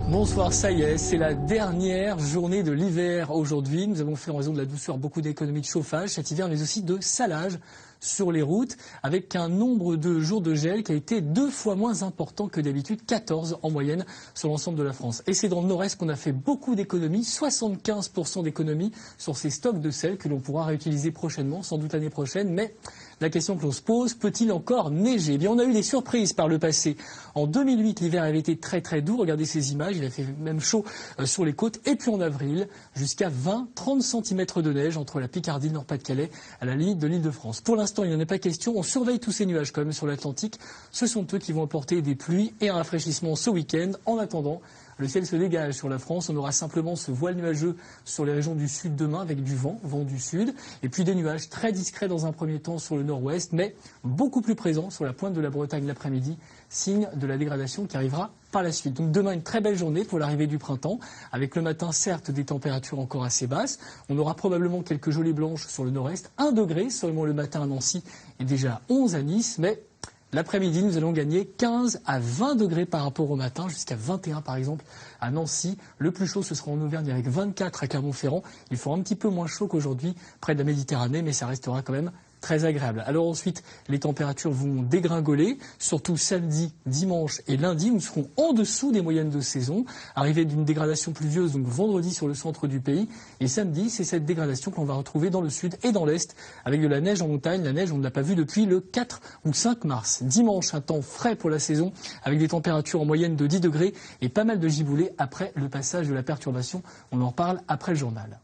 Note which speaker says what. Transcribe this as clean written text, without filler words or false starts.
Speaker 1: Bonsoir, ça y est, c'est la dernière journée de l'hiver aujourd'hui. Nous avons fait en raison de la douceur beaucoup d'économies de chauffage cet hiver, mais aussi de salage sur les routes, avec un nombre de jours de gel qui a été 2 fois moins important que d'habitude, 14 en moyenne sur l'ensemble de la France. Et c'est dans le nord-est qu'on a fait beaucoup d'économies, 75% d'économies sur ces stocks de sel que l'on pourra réutiliser prochainement, sans doute l'année prochaine, mais la question que l'on se pose, peut-il encore neiger? Eh bien, on a eu des surprises par le passé. En 2008, l'hiver avait été très très doux. Regardez ces images, il a fait même chaud sur les côtes. Et puis en avril, jusqu'à 20-30 cm de neige entre la Picardie et le Nord-Pas-de-Calais à la limite de l'Île-de-France. Pour l'instant, il n'en est pas question. On surveille tous ces nuages quand même sur l'Atlantique. Ce sont eux qui vont apporter des pluies et un rafraîchissement ce week-end. En attendant, le ciel se dégage sur la France. On aura simplement ce voile nuageux sur les régions du sud demain avec du vent du sud. Et puis des nuages très discrets dans un premier temps sur le nord-ouest, mais beaucoup plus présents sur la pointe de la Bretagne l'après-midi, signe de la dégradation qui arrivera par la suite. Donc demain, une très belle journée pour l'arrivée du printemps, avec le matin, certes, des températures encore assez basses. On aura probablement quelques gelées blanches sur le nord-est. 1 degré seulement le matin à Nancy et déjà 11 à Nice, mais l'après-midi, nous allons gagner 15 à 20 degrés par rapport au matin, jusqu'à 21 par exemple à Nancy. Le plus chaud, ce sera en Auvergne avec 24 à Clermont-Ferrand. Il fera un petit peu moins chaud qu'aujourd'hui près de la Méditerranée, mais ça restera quand même très agréable. Alors ensuite, les températures vont dégringoler, surtout samedi, dimanche et lundi. Nous serons en dessous des moyennes de saison. Arrivée d'une dégradation pluvieuse, donc vendredi sur le centre du pays. Et samedi, c'est cette dégradation qu'on va retrouver dans le sud et dans l'est, avec de la neige en montagne. La neige, on ne l'a pas vue depuis le 4 ou 5 mars. Dimanche, un temps frais pour la saison, avec des températures en moyenne de 10 degrés et pas mal de giboulées après le passage de la perturbation. On en parle après le journal.